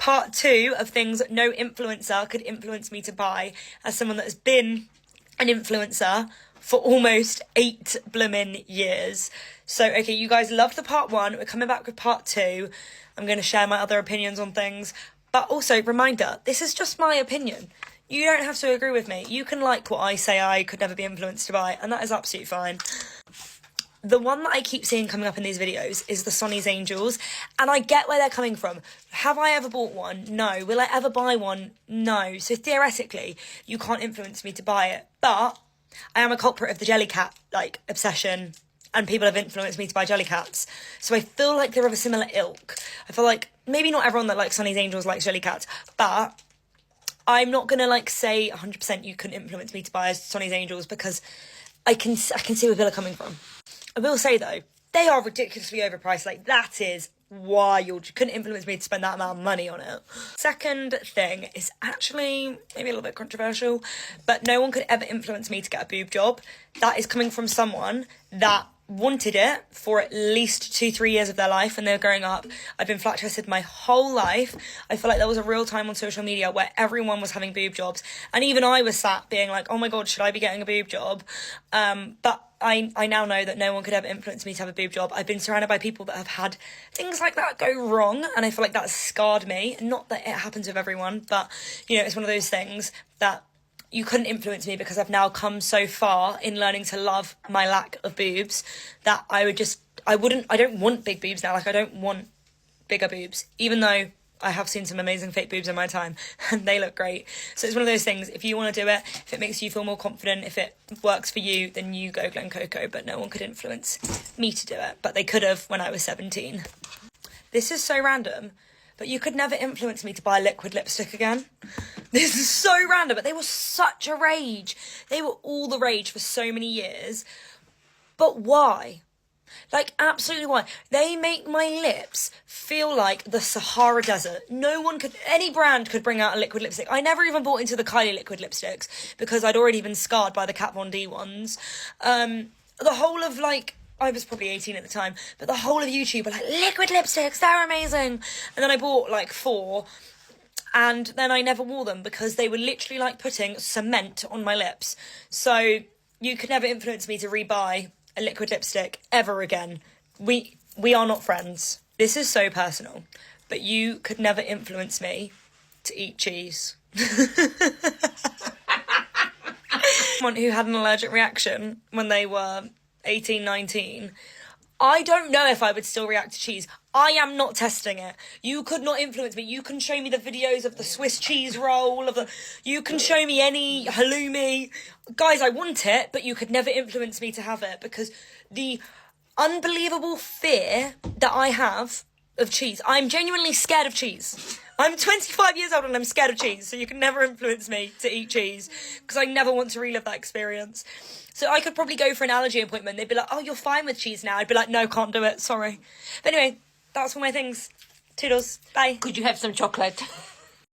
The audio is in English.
part 2 of things no influencer could influence me to buy, as someone that has been an influencer for almost 8 blooming years. So, okay, you guys loved the part 1. We're coming back with part 2. I'm going to share my other opinions on things. But also, reminder, this is just my opinion. You don't have to agree with me. You can like what I say I could never be influenced to buy, and that is absolutely fine. The one that I keep seeing coming up in these videos is the Sonny's Angels, and I get where they're coming from. Have I ever bought one? No. Will I ever buy one? No. So theoretically, you can't influence me to buy it, but I am a culprit of the Jellycat, obsession, and people have influenced me to buy Jellycats. So I feel like they're of a similar ilk. I feel like maybe not everyone that likes Sonny's Angels likes Jellycats, but I'm not going to, say 100% you couldn't influence me to buy Sonny's Angels, because I can see where people are coming from. I will say, though, they are ridiculously overpriced. That is wild. You couldn't influence me to spend that amount of money on it. Second thing is actually maybe a little bit controversial, but no one could ever influence me to get a boob job. That is coming from someone that wanted it for at least 2-3 years of their life when they were growing up. I've been flat chested my whole life. I feel like there was a real time on social media where everyone was having boob jobs, and even I was sat being like, oh my god, should I be getting a boob job? But I now know that no one could ever influence me to have a boob job. I've been surrounded by people that have had things like that go wrong, and I feel like that's scarred me. Not that it happens with everyone, but it's one of those things that you couldn't influence me, because I've now come so far in learning to love my lack of boobs that I don't want big boobs now. I don't want bigger boobs, even though I have seen some amazing fake boobs in my time and they look great. So it's one of those things, if you want to do it, if it makes you feel more confident, if it works for you, then you go Glen Coco. But no one could influence me to do it, but they could have when I was 17. This is so random, but you could never influence me to buy liquid lipstick again. This is so random, but they were such a rage. They were all the rage for so many years. But why? Absolutely why? They make my lips feel like the Sahara Desert. Any brand could bring out a liquid lipstick. I never even bought into the Kylie liquid lipsticks because I'd already been scarred by the Kat Von D ones. The whole of I was probably 18 at the time, but the whole of YouTube were like, liquid lipsticks, they're amazing. And then I bought 4, and then I never wore them because they were literally putting cement on my lips. So you could never influence me to rebuy a liquid lipstick ever again. We are not friends. This is so personal, but you could never influence me to eat cheese. Someone who had an allergic reaction when they were 18, 19, I don't know if I would still react to cheese. I am not testing it. You could not influence me. You can show me the videos of the Swiss cheese roll, you can show me any halloumi. Guys, I want it, but you could never influence me to have it, because the unbelievable fear that I have of cheese. I'm genuinely scared of cheese. I'm 25 years old and I'm scared of cheese, so you can never influence me to eat cheese, because I never want to relive that experience. So I could probably go for an allergy appointment. They'd be like, oh, you're fine with cheese now. I'd be like, no, can't do it, sorry. But anyway, that's all my things. Toodles, bye. Could you have some chocolate?